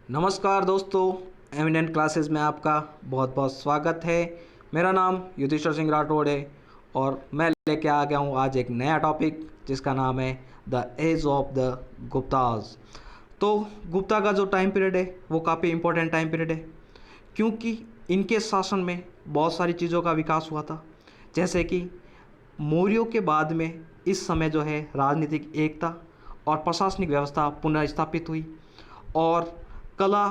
नमस्कार दोस्तों, eminent classes में आपका बहुत बहुत स्वागत है। मेरा नाम युधिष्ठिर सिंह राठौड़ है और मैं लेके आ गया हूँ आज एक नया टॉपिक जिसका नाम है the age of the Guptas. तो गुप्ता का जो टाइम पीरियड है वो काफ़ी इम्पोर्टेंट टाइम पीरियड है क्योंकि इनके शासन में बहुत सारी चीज़ों का विकास हुआ था। जैसे कि मौर्यों के बाद में इस समय जो है राजनीतिक एकता और प्रशासनिक व्यवस्था पुनर्स्थापित हुई और कला,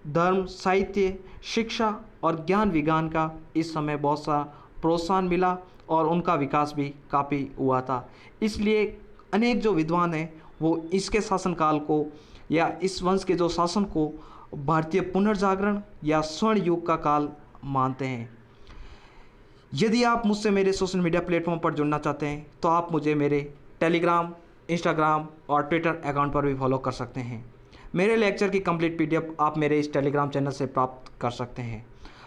धर्म, साहित्य, शिक्षा और ज्ञान विज्ञान का इस समय बहुत सा प्रोत्साहन मिला और उनका विकास भी काफ़ी हुआ था। इसलिए अनेक जो विद्वान हैं वो इसके शासनकाल को या इस वंश के जो शासन को भारतीय पुनर्जागरण या स्वर्ण युग का काल मानते हैं। यदि आप मुझसे मेरे सोशल मीडिया प्लेटफॉर्म पर जुड़ना चाहते हैं तो आप मुझे मेरे टेलीग्राम, इंस्टाग्राम और ट्विटर अकाउंट पर भी फॉलो कर सकते हैं। मेरे लेक्चर की कंप्लीट पीडीएफ आप मेरे इस टेलीग्राम चैनल से प्राप्त कर सकते हैं।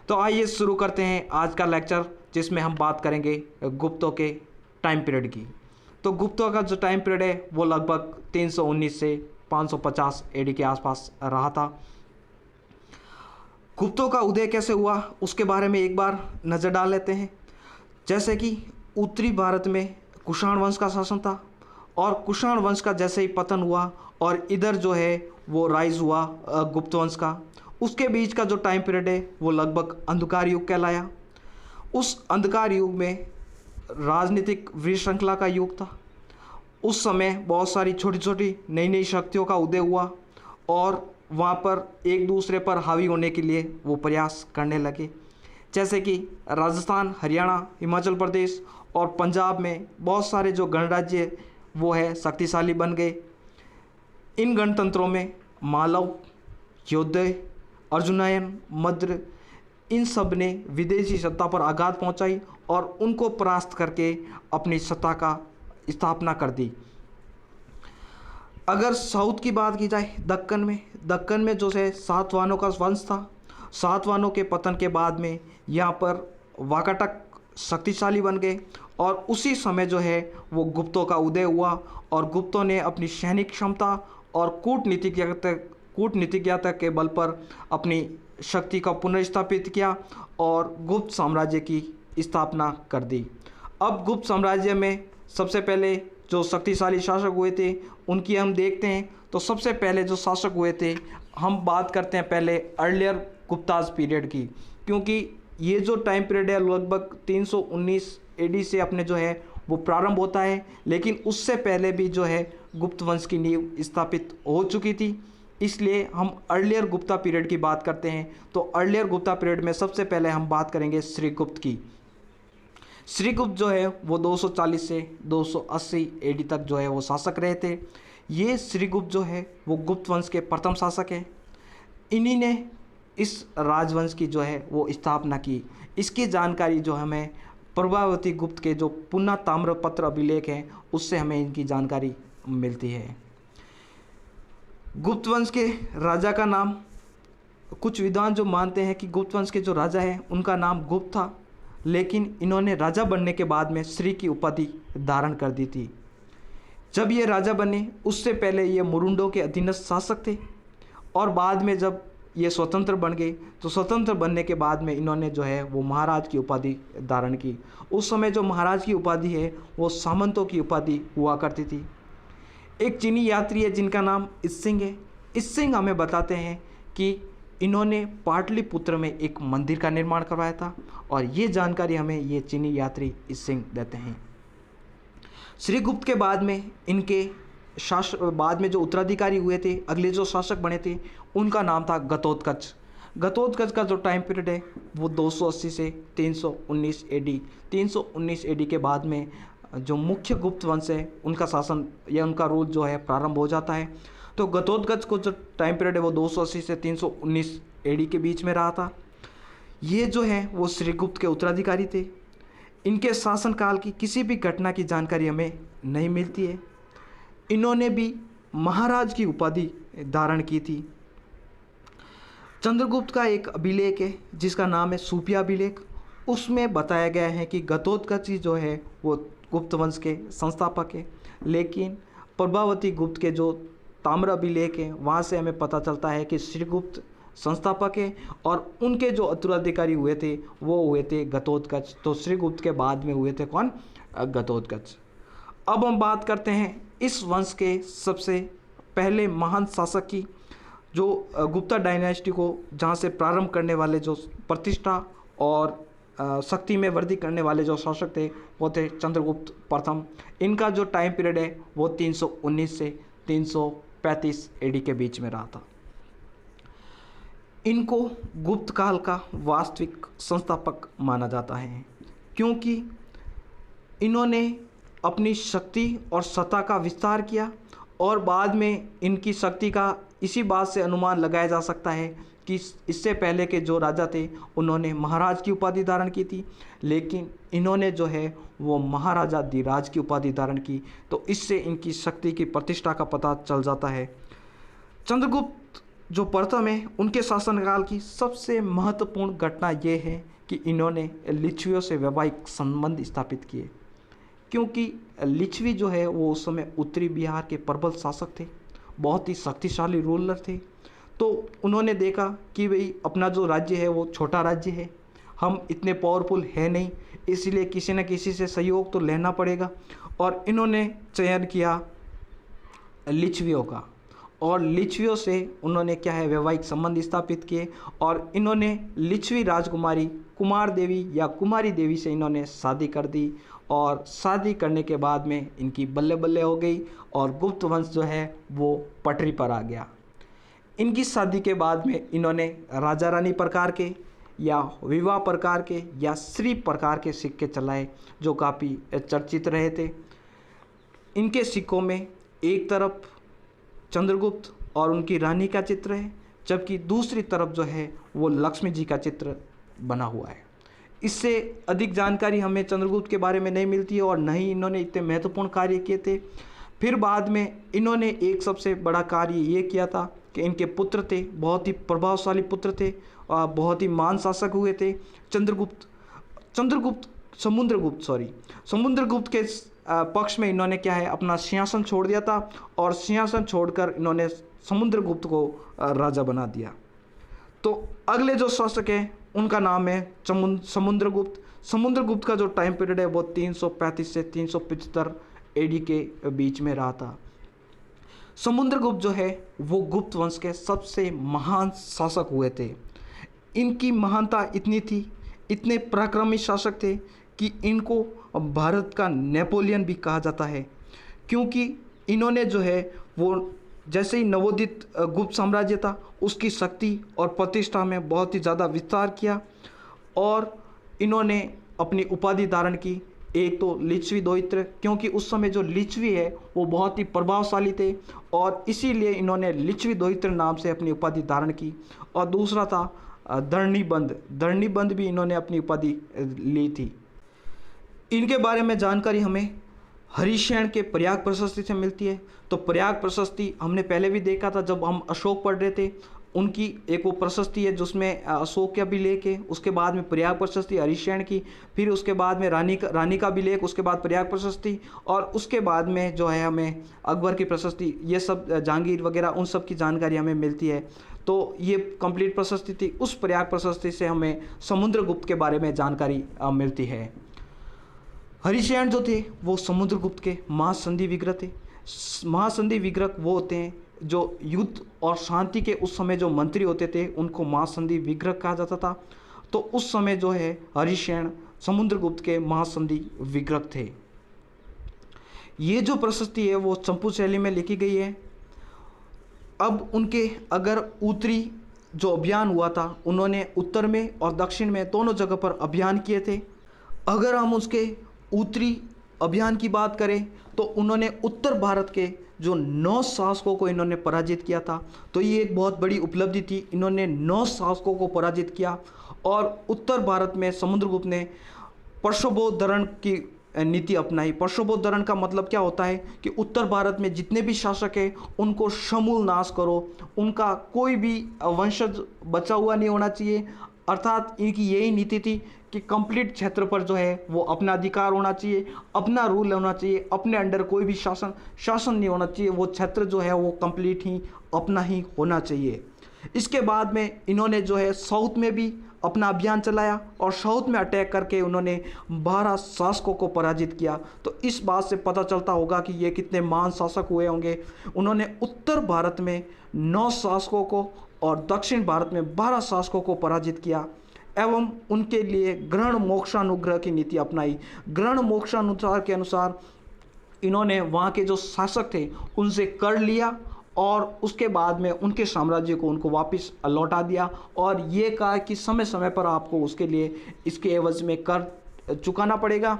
तो आइए शुरू करते हैं आज का लेक्चर, जिसमें हम बात करेंगे गुप्तों के टाइम पीरियड की। तो गुप्तों का जो टाइम पीरियड है वो लगभग 319 से 550 एडी के आसपास रहा था। गुप्तों का उदय कैसे हुआ उसके बारे में एक बार नज़र डाल लेते हैं। जैसे कि उत्तरी भारत में कुषाण वंश का शासन था और कुषाण वंश का जैसे ही पतन हुआ और इधर जो है वो राइज हुआ गुप्त वंश का, उसके बीच का जो टाइम पीरियड है वो लगभग अंधकार युग कहलाया। उस अंधकार युग में राजनीतिक विश्रृंखला का युग था। उस समय बहुत सारी छोटी छोटी नई नई शक्तियों का उदय हुआ और वहाँ पर एक दूसरे पर हावी होने के लिए वो प्रयास करने लगे। जैसे कि राजस्थान, हरियाणा, हिमाचल प्रदेश और पंजाब में बहुत सारे जो गणराज्य वो है शक्तिशाली बन गए। इन गणतंत्रों में मालव, योद्धे, अर्जुनयन, मद्र, इन सब ने विदेशी सत्ता पर आघात पहुंचाई और उनको परास्त करके अपनी सत्ता का स्थापना कर दी। अगर साउथ की बात की जाए, दक्कन में जो है सातवाहनों का वंश था। सातवाहनों के पतन के बाद में यहाँ पर वाकाटक शक्तिशाली बन गए और उसी समय जो है वो गुप्तों का उदय हुआ और गुप्तों ने अपनी सैनिक क्षमता और कूटनीतिज्ञता के बल पर अपनी शक्ति का पुनर्स्थापित किया और गुप्त साम्राज्य की स्थापना कर दी। अब गुप्त साम्राज्य में सबसे पहले जो शक्तिशाली शासक हुए थे उनकी हम देखते हैं। तो सबसे पहले जो शासक हुए थे, हम बात करते हैं पहले अर्लियर गुप्ताज पीरियड की, क्योंकि ये जो टाइम पीरियड है लगभग 319 एडी से अपने जो है वो प्रारंभ होता है, लेकिन उससे पहले भी जो है गुप्त वंश की नींव स्थापित हो चुकी थी। इसलिए हम अर्लियर गुप्ता पीरियड की बात करते हैं। तो अर्लियर गुप्ता पीरियड में सबसे पहले हम बात करेंगे श्रीगुप्त की। श्रीगुप्त जो है वो 240 से 280 एडी तक जो है वो शासक रहे थे। ये श्रीगुप्त जो है वो गुप्त वंश के प्रथम शासक हैं। इन्हीं ने इस राजवंश की जो है वो स्थापना की। इसकी जानकारी जो हमें प्रभावती गुप्त के जो पुनः ताम्रपत्र अभिलेख हैं उससे हमें इनकी जानकारी मिलती है। गुप्त वंश के राजा का नाम, कुछ विद्वान जो मानते हैं कि गुप्त वंश के जो राजा हैं उनका नाम गुप्त था, लेकिन इन्होंने राजा बनने के बाद में श्री की उपाधि धारण कर दी थी। जब ये राजा बने उससे पहले ये मुरुंडों के अधीनस्थ शासक थे और बाद में जब ये स्वतंत्र बन गए तो स्वतंत्र बनने के बाद में इन्होंने जो है वो महाराज की उपाधि धारण की। उस समय जो महाराज की उपाधि है वो सामंतों की उपाधि हुआ करती थी। एक चीनी यात्री है जिनका नाम इस्सिंग है। इस्सिंग हमें बताते हैं कि इन्होंने पाटलिपुत्र में एक मंदिर का निर्माण करवाया था और ये जानकारी हमें ये चीनी यात्री इस्सिंग देते हैं। श्रीगुप्त के बाद में इनके बाद में जो उत्तराधिकारी हुए थे, अगले जो शासक बने थे, उनका नाम था घटोत्कच। घटोत्कच का जो टाइम पीरियड है वो 280 से 319 एडी। 319 एडी के बाद में जो मुख्य गुप्त वंश है उनका शासन या उनका रूल जो है प्रारंभ हो जाता है। तो घटोत्कच को जो टाइम पीरियड है वो 280 से 319 एडी के बीच में रहा था। ये जो है वो श्रीगुप्त के उत्तराधिकारी थे। इनके शासनकाल की किसी भी घटना की जानकारी हमें नहीं मिलती है। इन्होंने भी महाराज की उपाधि धारण की थी। चंद्रगुप्त का एक अभिलेख है जिसका नाम है सूफिया अभिलेख। उसमें बताया गया है कि घटोत्कच जो है वो गुप्त वंश के संस्थापक है, लेकिन प्रभावती गुप्त के जो ताम्र अभिलेख है, वहाँ से हमें पता चलता है कि श्रीगुप्त संस्थापक है और उनके जो उत्तराधिकारी हुए थे वो हुए थे घटोत्कच। तो श्रीगुप्त के बाद में हुए थे कौन? घटोत्कच। अब हम बात करते हैं इस वंश के सबसे पहले महान शासक की, जो गुप्ता डायनेस्टी को जहाँ से प्रारंभ करने वाले जो प्रतिष्ठा और शक्ति में वृद्धि करने वाले जो शासक थे वो थे चंद्रगुप्त प्रथम। इनका जो टाइम पीरियड है वो 319 से 335 एडी के बीच में रहा था। इनको गुप्त काल का वास्तविक संस्थापक माना जाता है क्योंकि इन्होंने अपनी शक्ति और सत्ता का विस्तार किया और बाद में इनकी शक्ति का इसी बात से अनुमान लगाया जा सकता है कि इससे पहले के जो राजा थे उन्होंने महाराज की उपाधि धारण की थी, लेकिन इन्होंने जो है वो महाराजा धीराज की उपाधि धारण की। तो इससे इनकी शक्ति की प्रतिष्ठा का पता चल जाता है। चंद्रगुप्त जो प्रथम है उनके शासनकाल की सबसे महत्वपूर्ण घटना ये है कि इन्होंने लिच्छवियों से वैवाहिक संबंध स्थापित किए, क्योंकि लिच्छवी जो है वो उस समय उत्तरी बिहार के प्रबल शासक थे, बहुत ही शक्तिशाली रूलर थे। तो उन्होंने देखा कि भाई अपना जो राज्य है वो छोटा राज्य है, हम इतने पावरफुल है नहीं, इसलिए किसी न किसी से सहयोग तो लेना पड़ेगा। और इन्होंने चयन किया लिच्छवियों का और लिच्छवियों से उन्होंने क्या है वैवाहिक संबंध स्थापित किए और इन्होंने लिच्छवी राजकुमारी कुमार देवी या कुमारी देवी से इन्होंने शादी कर दी और शादी करने के बाद में इनकी बल्ले बल्ले हो गई और गुप्त वंश जो है वो पटरी पर आ गया। इनकी शादी के बाद में इन्होंने राजा रानी प्रकार के या विवाह प्रकार के या श्री प्रकार के सिक्के चलाए जो काफ़ी चर्चित रहे थे। इनके सिक्कों में एक तरफ चंद्रगुप्त और उनकी रानी का चित्र है, जबकि दूसरी तरफ जो है वो लक्ष्मी जी का चित्र बना हुआ है। इससे अधिक जानकारी हमें चंद्रगुप्त के बारे में नहीं मिलती है और न ही इन्होंने इतने महत्वपूर्ण कार्य किए थे। फिर बाद में इन्होंने एक सबसे बड़ा कार्य ये किया था कि इनके पुत्र थे, बहुत ही प्रभावशाली पुत्र थे और बहुत ही महान शासक हुए थे। समुद्रगुप्त के पक्ष में इन्होंने क्या है अपना सिंहासन छोड़ दिया था और सिंहासन छोड़कर इन्होंने समुद्रगुप्त को राजा बना दिया। तो अगले जो शासक हैं उनका नाम है समुद्रगुप्त का जो टाइम पीरियड है वो 335 से 375 एडी के बीच में रहा था। समुद्रगुप्त जो है वो गुप्त वंश के सबसे महान शासक हुए थे। इनकी महानता इतनी थी, इतने पराक्रमी शासक थे कि इनको भारत का नेपोलियन भी कहा जाता है, क्योंकि इन्होंने जो है वो जैसे ही नवोदित गुप्त साम्राज्य था उसकी शक्ति और प्रतिष्ठा में बहुत ही ज़्यादा विस्तार किया और इन्होंने अपनी उपाधि धारण की। एक तो लिच्छवी दोहित्र, क्योंकि उस समय जो लिच्छवी है वो बहुत ही प्रभावशाली थे और इसीलिए इन्होंने लिच्छवी दोहित्र नाम से अपनी उपाधि धारण की। और दूसरा था धरणीबंध भी इन्होंने अपनी उपाधि ली थी। इनके बारे में जानकारी हमें हरिशैन के प्रयाग प्रशस्ति से मिलती है। तो प्रयाग प्रशस्ति हमने पहले भी देखा था जब हम अशोक पढ़ रहे थे, उनकी एक वो प्रशस्ति है जिसमें अशोक का अभिलेख है, उसके बाद में प्रयाग प्रशस्ति हरिशैन की, फिर उसके बाद में रानी का अभिलेख, उसके बाद प्रयाग प्रशस्ति और उसके बाद में जो है हमें अकबर की प्रशस्ति, ये सब जहांगीर वगैरह उन सब की जानकारी हमें मिलती है। तो ये कंप्लीट प्रशस्ति थी। उस प्रयाग प्रशस्ति से हमें समुद्रगुप्त के बारे में जानकारी मिलती है। हरिशैन जो थे वो समुद्रगुप्त के महासंधि विग्रह थे। महासंधि विग्रह वो होते हैं जो युद्ध और शांति के उस समय जो मंत्री होते थे उनको महासंधि विग्रह कहा जाता था। तो उस समय जो है हरिशैन समुद्रगुप्त के महासंधि विग्रह थे। ये जो प्रशस्ति है वो चंपू शैली में लिखी गई है। अब उनके अगर उत्तरी जो अभियान हुआ था उन्होंने उत्तर में और दक्षिण में दोनों जगह पर अभियान किए थे। अगर हम उसके उत्तरी अभियान की बात करें तो उन्होंने उत्तर भारत के जो 9 शासकों को इन्होंने पराजित किया था। तो ये एक बहुत बड़ी उपलब्धि थी, इन्होंने 9 शासकों को पराजित किया। और उत्तर भारत में समुद्रगुप्त ने परशुबोधरण की नीति अपनाई। परशुबोधरण का मतलब क्या होता है कि उत्तर भारत में जितने भी शासक हैं उनको समूल नाश करो, उनका कोई भी वंशज बचा हुआ नहीं होना चाहिए। अर्थात इनकी यही नीति थी कि कंप्लीट क्षेत्र पर जो है वो अपना अधिकार होना चाहिए, अपना रूल होना चाहिए, अपने अंडर कोई भी शासन नहीं होना चाहिए, वो क्षेत्र जो है वो कंप्लीट ही अपना ही होना चाहिए। इसके बाद में इन्होंने जो है साउथ में भी अपना अभियान चलाया और साउथ में अटैक करके उन्होंने 12 शासकों को पराजित किया। तो इस बात से पता चलता होगा कि ये कितने महान शासक हुए होंगे। उन्होंने उत्तर भारत में 9 शासकों को और दक्षिण भारत में 12 शासकों को पराजित किया एवं उनके लिए ग्रहण मोक्षानुग्रह की नीति अपनाई। ग्रहण मोक्षानुसार के अनुसार इन्होंने वहाँ के जो शासक थे उनसे कर लिया और उसके बाद में उनके साम्राज्य को उनको वापस लौटा दिया और ये कहा कि समय समय पर आपको उसके लिए इसके एवज में कर चुकाना पड़ेगा।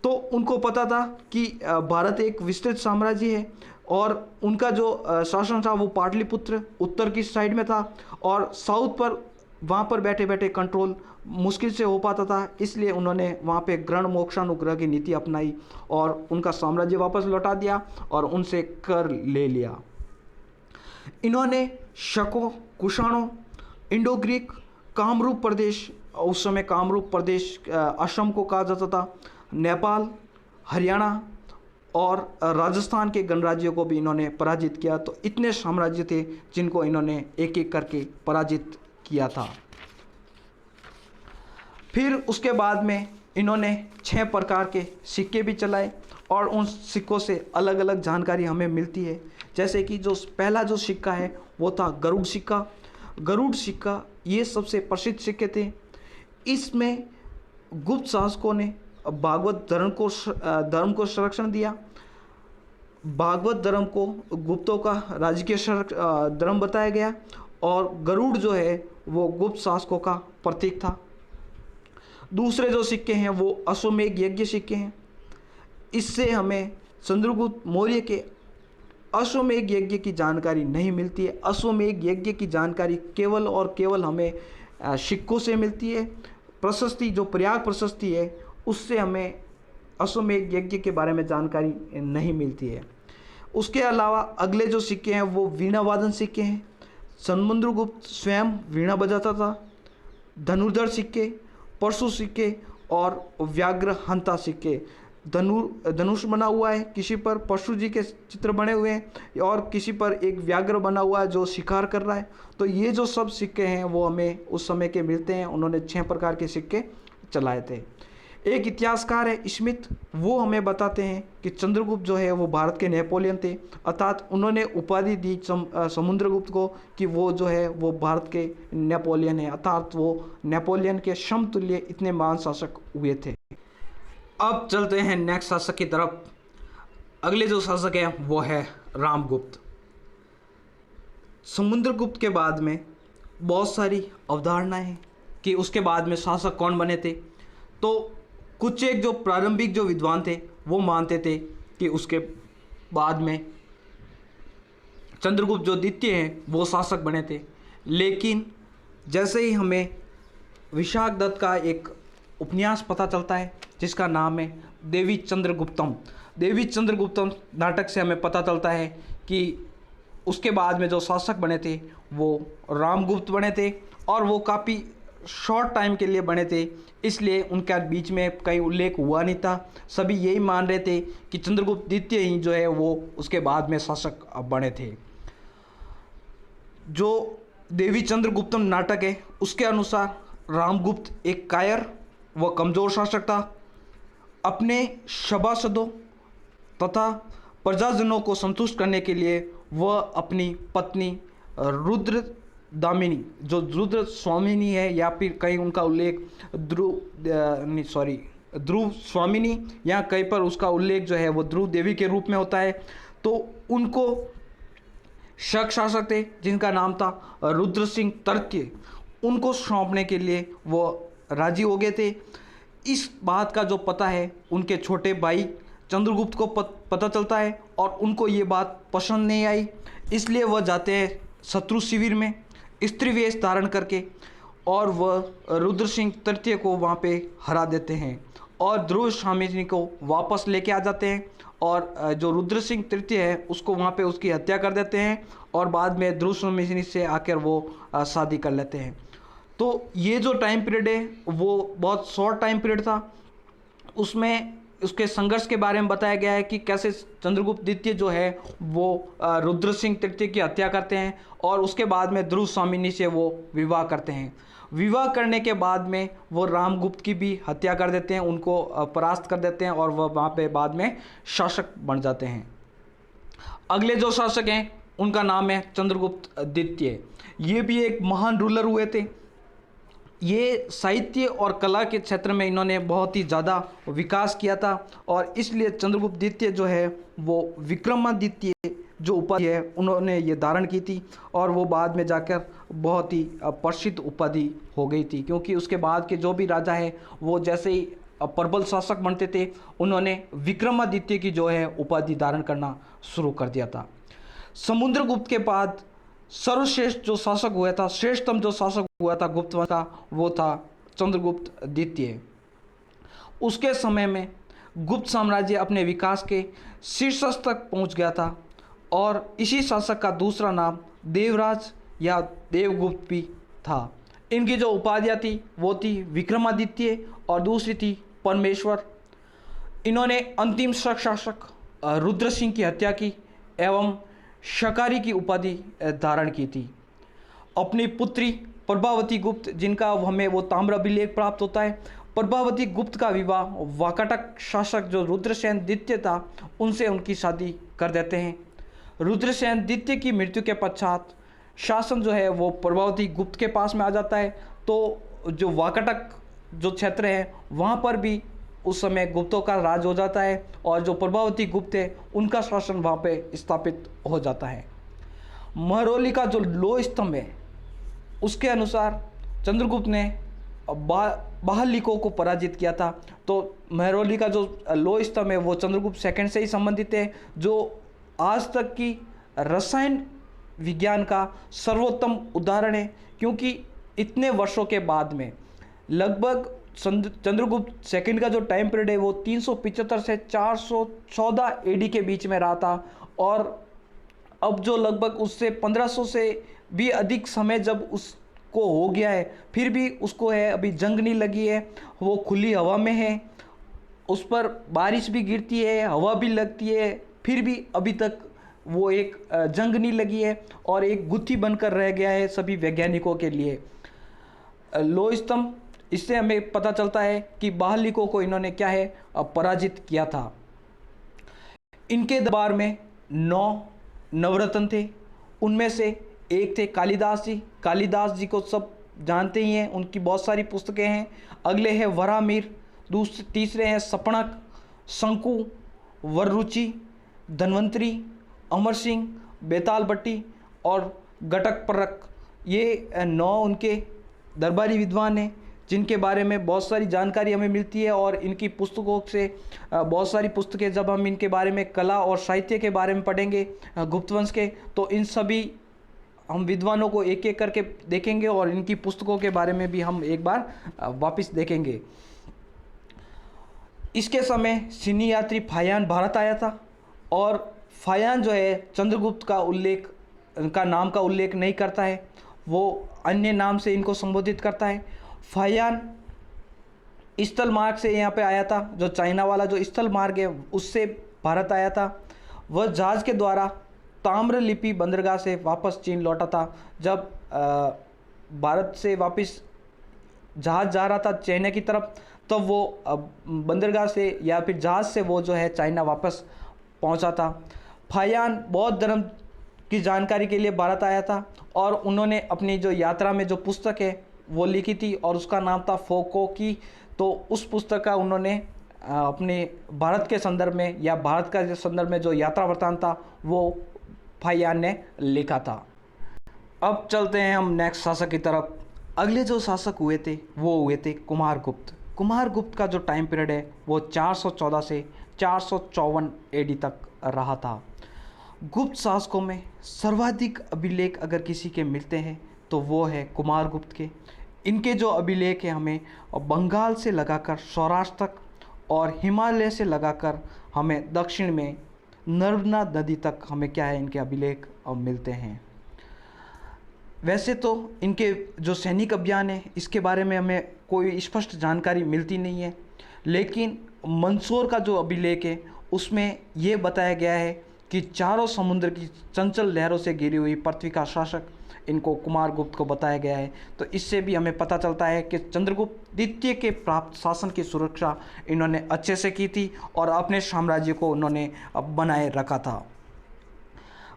तो उनको पता था कि भारत एक विस्तृत साम्राज्य है और उनका जो शासन था वो पाटलिपुत्र उत्तर की साइड में था और साउथ पर वहाँ पर बैठे बैठे कंट्रोल मुश्किल से हो पाता था, इसलिए उन्होंने वहाँ पे ग्रहण मोक्षानुग्रह की नीति अपनाई और उनका साम्राज्य वापस लौटा दिया और उनसे कर ले लिया। इन्होंने शकों, कुषाणों, इंडो ग्रीक, कामरूप प्रदेश, उस समय कामरूप प्रदेश असम को कहा जाता था, नेपाल, हरियाणा और राजस्थान के गणराज्यों को भी इन्होंने पराजित किया। तो इतने साम्राज्य थे जिनको इन्होंने एक एक करके पराजित किया था। फिर उसके बाद में इन्होंने 6 प्रकार के सिक्के भी चलाए और उन सिक्कों से अलग अलग जानकारी हमें मिलती है। जैसे कि जो पहला जो सिक्का है वो था गरुड़ सिक्का। गरुड़ सिक्का ये सबसे प्रसिद्ध सिक्के थे। इसमें गुप्त शासकों ने भागवत धर्म को संरक्षण दिया। भागवत धर्म को गुप्तों का राजकीय धर्म बताया गया और गरुड़ जो है वो गुप्त शासकों का प्रतीक था। दूसरे जो सिक्के हैं वो अश्वमेध यज्ञ सिक्के हैं। इससे हमें चंद्रगुप्त मौर्य के अश्वमेध यज्ञ की जानकारी नहीं मिलती है। अश्वमेध यज्ञ की जानकारी केवल और केवल हमें सिक्कों से मिलती है। प्रशस्ति जो प्रयाग प्रशस्ति है उससे हमें अश्वमेध यज्ञ के बारे में जानकारी नहीं मिलती है। उसके अलावा अगले जो सिक्के हैं वो वीणा वादन सिक्के हैं। समुद्रगुप्त स्वयं वीणा बजाता था। धनुर्धर सिक्के, परशु सिक्के और व्याघ्र हंता सिक्के। धनुष बना हुआ है, किसी पर परशु जी के चित्र बने हुए हैं और किसी पर एक व्याघ्र बना हुआ है जो शिकार कर रहा है। तो ये जो सब सिक्के हैं वो हमें उस समय के मिलते हैं। उन्होंने 6 प्रकार के सिक्के चलाए थे। एक इतिहासकार है स्मिथ, वो हमें बताते हैं कि चंद्रगुप्त जो है वो भारत के नेपोलियन थे, अर्थात उन्होंने उपाधि दी समुद्रगुप्त को कि वो जो है वो भारत के नेपोलियन है, अर्थात वो नेपोलियन के समतुल्य इतने महान शासक हुए थे। अब चलते हैं नेक्स्ट शासक की तरफ। अगले जो शासक है वो है रामगुप्त। समुद्रगुप्त के बाद में बहुत सारी अवधारणाएं हैं कि उसके बाद में शासक कौन बने थे। तो कुछ एक जो प्रारंभिक जो विद्वान थे वो मानते थे कि उसके बाद में चंद्रगुप्त जो द्वितीय हैं वो शासक बने थे। लेकिन जैसे ही हमें विशाख दत्त का एक उपन्यास पता चलता है जिसका नाम है देवी चंद्रगुप्तम। देवी चंद्रगुप्तम नाटक से हमें पता चलता है कि उसके बाद में जो शासक बने थे वो रामगुप्त बने थे और वो काफ़ी शॉर्ट टाइम के लिए बने थे, इसलिए उनका बीच में कहीं उल्लेख हुआ नहीं था। सभी यही मान रहे थे कि चंद्रगुप्त द्वितीय ही जो है वो उसके बाद में शासक बने थे। जो देवी चंद्रगुप्तम नाटक है उसके अनुसार रामगुप्त एक कायर व कमज़ोर शासक था। अपने सभासदों तथा प्रजाजनों को संतुष्ट करने के लिए वह अपनी पत्नी रुद्र दामिनी जो रुद्र स्वामिनी है या फिर कहीं उनका उल्लेख ध्रुव स्वामिनी या कहीं पर उसका उल्लेख जो है वो ध्रुव देवी के रूप में होता है। तो उनको शक शासक थे जिनका नाम था रुद्र सिंह तृतीय, उनको सौंपने के लिए वो राजी हो गए थे। इस बात का जो पता है उनके छोटे भाई चंद्रगुप्त को पता चलता है और उनको ये बात पसंद नहीं आई, इसलिए वह जाते हैं शत्रु शिविर में स्त्री वेश धारण करके और वह रुद्र सिंह तृतीय को वहाँ पे हरा देते हैं और ध्रुव स्वामी को वापस लेके आ जाते हैं और जो रुद्र सिंह तृतीय है उसको वहाँ पे उसकी हत्या कर देते हैं और बाद में ध्रुव स्वामी से आकर वो शादी कर लेते हैं। तो ये जो टाइम पीरियड है वो बहुत शॉर्ट टाइम पीरियड था। उसमें उसके संघर्ष के बारे में बताया गया है कि कैसे चंद्रगुप्त द्वितीय जो है वो रुद्र सिंह तृतीय की हत्या करते हैं और उसके बाद में ध्रुव स्वामिनी से वो विवाह करते हैं। विवाह करने के बाद में वो रामगुप्त की भी हत्या कर देते हैं, उनको परास्त कर देते हैं और वह वहाँ पे बाद में शासक बन जाते हैं। अगले जो शासक हैं उनका नाम है चंद्रगुप्त द्वितीय। ये भी एक महान रूलर हुए थे। ये साहित्य और कला के क्षेत्र में इन्होंने बहुत ही ज़्यादा विकास किया था और इसलिए चंद्रगुप्त द्वितीय जो है वो विक्रमादित्य जो उपाधि है उन्होंने ये धारण की थी और वो बाद में जाकर बहुत ही प्रसिद्ध उपाधि हो गई थी, क्योंकि उसके बाद के जो भी राजा है वो जैसे ही प्रबल शासक बनते थे उन्होंने विक्रमादित्य की जो है उपाधि धारण करना शुरू कर दिया था। समुद्रगुप्त के बाद सर्वश्रेष्ठ जो शासक हुआ था, श्रेष्ठतम जो शासक हुआ था गुप्त वंश का, वो था चंद्रगुप्त द्वितीय। उसके समय में गुप्त साम्राज्य अपने विकास के शीर्ष तक पहुंच गया था और इसी शासक का दूसरा नाम देवराज या देवगुप्त भी था। इनकी जो उपाधियाँ थी वो थी विक्रमादित्य और दूसरी थी परमेश्वर। इन्होंने अंतिम शासक रुद्र सिंह की हत्या की एवं शकारी की उपाधि धारण की थी। अपनी पुत्री प्रभावती गुप्त, जिनका हमें वो ताम्राभिलेख प्राप्त होता है, प्रभावती गुप्त का विवाह वाकाटक शासक जो रुद्रसेन द्वितीय था उनसे उनकी शादी कर देते हैं। रुद्रसेन द्वितीय की मृत्यु के पश्चात शासन जो है वो प्रभावती गुप्त के पास में आ जाता है। तो जो वाकाटक जो क्षेत्र है वहाँ पर भी उस समय गुप्तों का राज हो जाता है और जो प्रभावती गुप्त है उनका शासन वहाँ पे स्थापित हो जाता है। महरौली का जो लोह स्तंभ है उसके अनुसार चंद्रगुप्त ने बाहलिकों को पराजित किया था। तो महरौली का जो लोह स्तंभ है वो चंद्रगुप्त सेकंड से ही संबंधित है, जो आज तक की रसायन विज्ञान का सर्वोत्तम उदाहरण है, क्योंकि इतने वर्षों के बाद में लगभग चंद्रगुप्त सेकंड का जो टाइम पीरियड है वो 375 से 414 एडी के बीच में रहा था और अब जो लगभग उससे 1500 से भी अधिक समय जब उसको हो गया है फिर भी उसको है अभी जंग नहीं लगी है। वो खुली हवा में है, उस पर बारिश भी गिरती है, हवा भी लगती है, फिर भी अभी तक वो एक जंग नहीं लगी है और एक गुत्थी बनकर रह गया है सभी वैज्ञानिकों के लिए। लोह स्तंभ, इससे हमें पता चलता है कि बाहलिकों को इन्होंने क्या है पराजित किया था। इनके दरबार में 9 नवरत्न थे, उनमें से एक थे कालिदास जी। कालिदास जी को सब जानते ही हैं, उनकी बहुत सारी पुस्तकें हैं। अगले हैं वराहमिहिर, तीसरे हैं सपणक, शंकु, वररुचि, धन्वंतरी, अमर सिंह, बेताल भट्टी और घटकप्रक। ये 9 उनके दरबारी विद्वान हैं जिनके बारे में बहुत सारी जानकारी हमें मिलती है और इनकी पुस्तकों से बहुत सारी पुस्तकें जब हम इनके बारे में कला और साहित्य के बारे में पढ़ेंगे गुप्त वंश के, तो इन सभी हम विद्वानों को एक एक करके देखेंगे और इनकी पुस्तकों के बारे में भी हम एक बार वापस देखेंगे। इसके समय चीनी यात्री फाहियान भारत आया था और फाहियान जो है चंद्रगुप्त का नाम का उल्लेख नहीं करता है, वो अन्य नाम से इनको संबोधित करता है। फाहियान स्थल मार्ग से यहाँ पे आया था, जो चाइना वाला जो स्थल मार्ग है उससे भारत आया था। वह जहाज़ के द्वारा ताम्रलिपि बंदरगाह से वापस चीन लौटा था। जब भारत से वापस जहाज़ जा रहा था चाइना की तरफ, तब वो बंदरगाह से या फिर जहाज़ से वो जो है चाइना वापस पहुंचा था। फाहियान बौद्ध धर्म की जानकारी के लिए भारत आया था और उन्होंने अपनी जो यात्रा में जो पुस्तक है वो लिखी थी और उसका नाम था फोको की। तो उस पुस्तक का उन्होंने अपने भारत के संदर्भ में या भारत का संदर्भ में जो यात्रा वृत्तांत था वो फाहियान ने लिखा था। अब चलते हैं हम नेक्स्ट शासक की तरफ। अगले जो शासक हुए थे वो हुए थे कुमारगुप्त। कुमारगुप्त का जो टाइम पीरियड है वो 414 से 454 एडी तक रहा था। गुप्त शासकों में सर्वाधिक अभिलेख अगर किसी के मिलते हैं तो वो है कुमारगुप्त के। इनके जो अभिलेख हैं हमें बंगाल से लगाकर सौराष्ट्र तक और हिमालय से लगाकर हमें दक्षिण में नर्मदा नदी तक हमें क्या है इनके अभिलेख मिलते हैं। वैसे तो इनके जो सैनिक अभियान है इसके बारे में हमें कोई स्पष्ट जानकारी मिलती नहीं है, लेकिन मंदसौर का जो अभिलेख है उसमें ये बताया गया है कि चारों समुद्र की चंचल लहरों से घिरी हुई पृथ्वी का शासक इनको कुमारगुप्त को बताया गया है। तो इससे भी हमें पता चलता है कि चंद्रगुप्त द्वितीय के प्राप्त शासन की सुरक्षा इन्होंने अच्छे से की थी और अपने साम्राज्य को उन्होंने बनाए रखा था।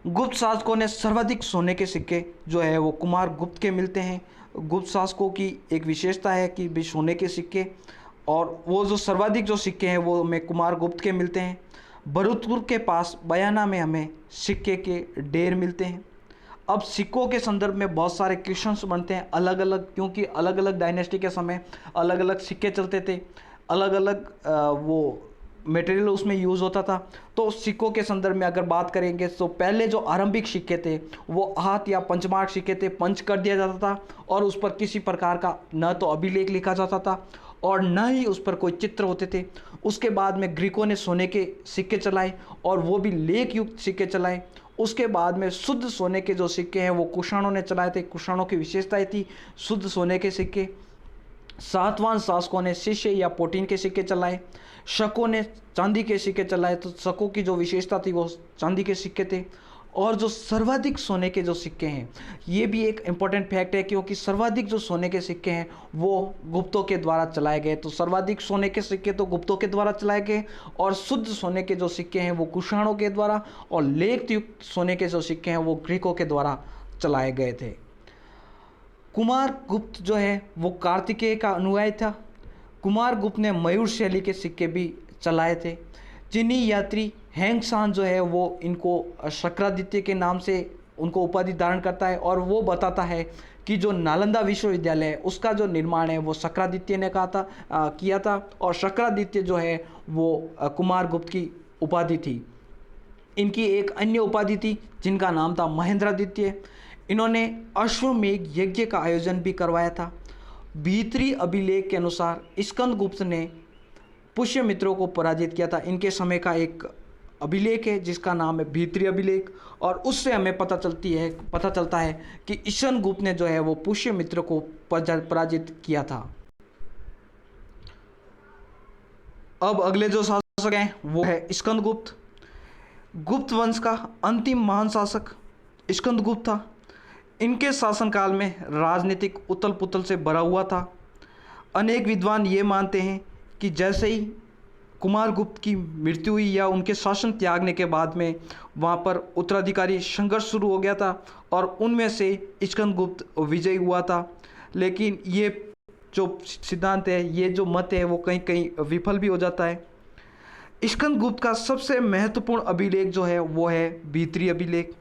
गुप्त शासकों ने सर्वाधिक सोने के सिक्के जो है वो कुमारगुप्त के मिलते हैं। गुप्त शासकों की एक विशेषता है कि भी सोने के सिक्के, और वो जो सर्वाधिक जो सिक्के हैं वो हमें कुमारगुप्त के मिलते हैं। भरतपुर के पास बयाना में हमें सिक्के के ढेर मिलते हैं। अब सिक्कों के संदर्भ में बहुत सारे क्वेश्चंस बनते हैं अलग अलग, क्योंकि अलग अलग डायनेस्टी के समय अलग अलग सिक्के चलते थे, अलग अलग वो मटेरियल उसमें यूज़ होता था। तो सिक्कों के संदर्भ में अगर बात करेंगे तो पहले जो आरंभिक सिक्के थे वो हाथ या पंचमार्क सिक्के थे, पंच कर दिया जाता था और उस पर किसी प्रकार का न तो अभिलेख लिखा जाता था और न ही उस पर कोई चित्र होते थे। उसके बाद में ग्रीकों ने सोने के सिक्के चलाए और वो भी लेख युक्त सिक्के चलाए। उसके बाद में शुद्ध सोने के जो सिक्के हैं वो कुषाणों ने चलाए थे। कुषाणों की विशेषताएं थी शुद्ध सोने के सिक्के। सातवां शासकों ने शिष्य या पोटीन के सिक्के चलाए। शकों ने चांदी के सिक्के चलाए। तो शकों की जो विशेषता थी वो चांदी के सिक्के थे। और जो सर्वाधिक सोने के जो सिक्के हैं, ये भी एक इम्पॉर्टेंट फैक्ट है, क्योंकि सर्वाधिक जो सोने के सिक्के हैं वो गुप्तों के द्वारा चलाए गए। तो सर्वाधिक सोने के सिक्के तो गुप्तों के द्वारा चलाए गए और शुद्ध सोने के जो सिक्के हैं वो कुषाणों के द्वारा, और लेख युक्त सोने के जो सिक्के हैं वो ग्रीकों के द्वारा चलाए गए थे। कुमारगुप्त जो है वो कार्तिकेय का अनुयायी था। कुमारगुप्त ने मयूर शैली के सिक्के भी चलाए थे। चीनी यात्री हैंगसान जो है वो इनको शक्रादित्य के नाम से उनको उपाधि धारण करता है और वो बताता है कि जो नालंदा विश्वविद्यालय है उसका जो निर्माण है वो शक्रादित्य ने किया था और शक्रादित्य जो है वो कुमारगुप्त की उपाधि थी। इनकी एक अन्य उपाधि थी जिनका नाम था महेंद्रादित्य। इन्होंने अश्वमेघ यज्ञ का आयोजन भी करवाया था। भीतरी अभिलेख के अनुसार स्कंदगुप्त ने पुष्यमित्रों को पराजित किया था। इनके समय का एक अभिलेख है जिसका नाम है भीतरी अभिलेख, और उससे हमें पता चलता है कि स्कंदगुप्त ने जो है वो पुष्यमित्र को पराजित किया था। अब अगले जो शासक हैं वो है स्कंदगुप्त। गुप्त वंश का अंतिम महान शासक स्कंदगुप्त था। इनके शासनकाल में राजनीतिक उथल पुथल से भरा हुआ था। अनेक विद्वान ये मानते हैं कि जैसे ही कुमारगुप्त की मृत्यु हुई या उनके शासन त्यागने के बाद में वहाँ पर उत्तराधिकारी संघर्ष शुरू हो गया था और उनमें से स्कंदगुप्त विजयी हुआ था। लेकिन ये जो सिद्धांत है, ये जो मत है वो कहीं कहीं विफल भी हो जाता है। स्कंदगुप्त का सबसे महत्वपूर्ण अभिलेख जो है वो है भीतरी अभिलेख,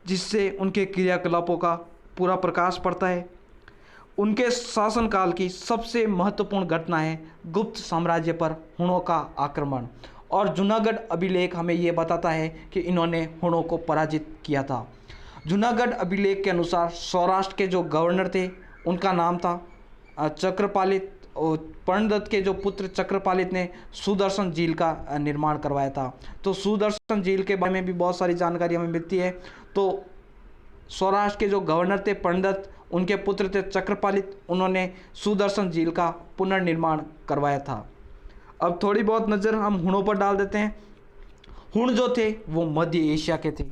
जिससे उनके क्रियाकलापों का पूरा प्रकाश पड़ता है। उनके शासनकाल की सबसे महत्वपूर्ण घटना है गुप्त साम्राज्य पर हुणों का आक्रमण, और जूनागढ़ अभिलेख हमें ये बताता है कि इन्होंने हुणों को पराजित किया था। जूनागढ़ अभिलेख के अनुसार सौराष्ट्र के जो गवर्नर थे उनका नाम था चक्रपालित, और पर्णदत्त के जो पुत्र चक्रपालित ने सुदर्शन झील का निर्माण करवाया था। तो सुदर्शन झील के बारे में भी बहुत सारी जानकारी हमें मिलती है। तो सौराष्ट्र के जो गवर्नर थे पर्णदत्त, उनके पुत्र थे चक्रपालित, उन्होंने सुदर्शन झील का पुनर्निर्माण करवाया था। अब थोड़ी बहुत नज़र हम हुणों पर डाल देते हैं। हुण जो थे वो मध्य एशिया के थे।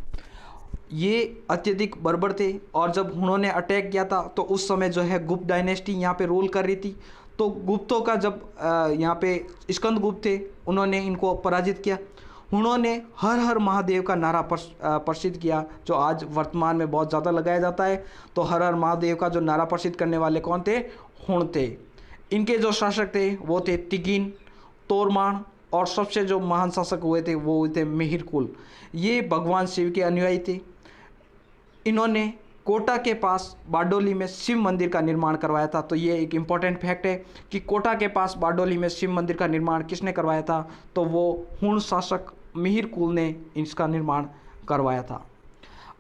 ये अत्यधिक बर्बर थे और जब हुणों ने अटैक किया था तो उस समय जो है गुप्त डायनेस्टी यहाँ पे रूल कर रही थी। तो गुप्तों का जब यहाँ पे स्कंदगुप्त थे उन्होंने इनको पराजित किया। उन्होंने हर हर महादेव का नारा प्रसिद्ध किया, जो आज वर्तमान में बहुत ज़्यादा लगाया जाता है। तो हर हर महादेव का जो नारा प्रसिद्ध करने वाले कौन थे? हुण थे। इनके जो शासक थे वो थे तिगिन, तोरमाण, और सबसे जो महान शासक हुए थे वो थे मिहिरकुल। ये भगवान शिव के अनुयायी थे। इन्होंने कोटा के पास बारडोली में शिव मंदिर का निर्माण करवाया था। तो ये एक इम्पॉर्टेंट फैक्ट है कि कोटा के पास बारडोली में शिव मंदिर का निर्माण किसने करवाया था? तो वो हुण शासक मिहिरकुल ने इसका निर्माण करवाया था।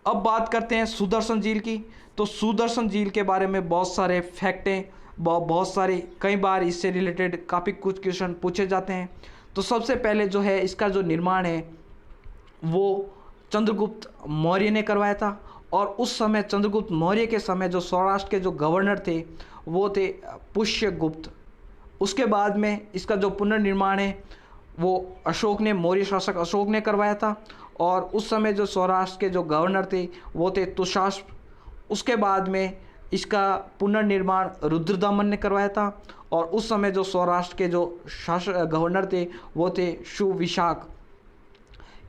अब बात करते हैं सुदर्शन झील की। तो सुदर्शन झील के बारे में बहुत सारे फैक्ट हैं, बहुत सारे, कई बार इससे रिलेटेड काफ़ी कुछ क्वेश्चन पूछे जाते हैं। तो सबसे पहले जो है इसका जो निर्माण है वो चंद्रगुप्त मौर्य ने करवाया था, और उस समय चंद्रगुप्त मौर्य के समय जो सौराष्ट्र के जो गवर्नर थे वो थे पुष्यगुप्त। उसके बाद में इसका जो पुनर्निर्माण है वो अशोक ने, मौर्य शासक अशोक ने करवाया था। और उस समय जो सौराष्ट्र के जो गवर्नर थे वो थे तुषास्प। उसके बाद में इसका पुनर्निर्माण रुद्रदमन ने करवाया था। और उस समय जो सौराष्ट्र के जो शासक गवर्नर थे वो थे सुविशाख।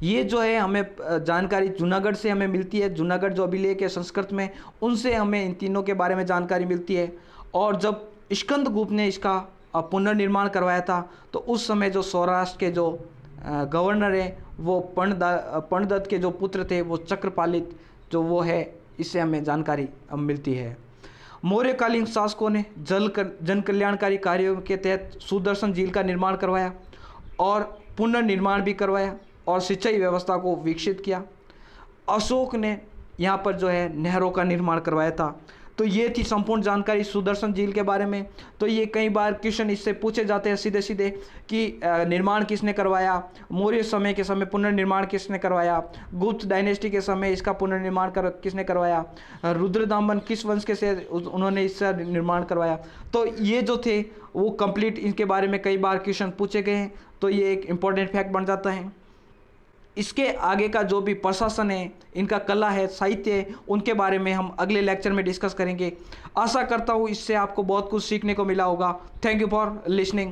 ये जो है हमें जानकारी जूनागढ़ से हमें मिलती है। जूनागढ़ जो अभिलेख है संस्कृत में, उनसे हमें इन तीनों के बारे में जानकारी मिलती है। और जब स्कंदगुप्त ने इसका पुनर्निर्माण करवाया था तो उस समय जो सौराष्ट्र के जो गवर्नर हैं वो पर्णदत्त के जो पुत्र थे वो चक्रपालित जो वो है, इससे हमें जानकारी मिलती है। मौर्यकालीन शासकों ने जन कल्याणकारी कार्यों के तहत सुदर्शन झील का निर्माण करवाया और पुनर्निर्माण भी करवाया और सिंचाई व्यवस्था को विकसित किया। अशोक ने यहाँ पर जो है नहरों का निर्माण करवाया था। तो ये थी संपूर्ण जानकारी सुदर्शन झील के बारे में। तो ये कई बार क्वेश्चन इससे पूछे जाते हैं सीधे सीधे कि निर्माण किसने करवाया, मौर्य समय के समय पुनर्निर्माण किसने करवाया, गुप्त डायनेस्टी के समय इसका पुनर्निर्माण किसने करवाया, रुद्रदामन किस वंश के से उन्होंने इसका निर्माण करवाया। तो ये जो थे वो कंप्लीट इनके बारे में कई बार क्वेश्चन पूछे गए हैं। तो ये एक इम्पॉर्टेंट फैक्ट बन जाता है। इसके आगे का जो भी प्रशासन है, इनका कला है, साहित्य है, उनके बारे में हम अगले लेक्चर में डिस्कस करेंगे। आशा करता हूँ इससे आपको बहुत कुछ सीखने को मिला होगा। Thank you for listening.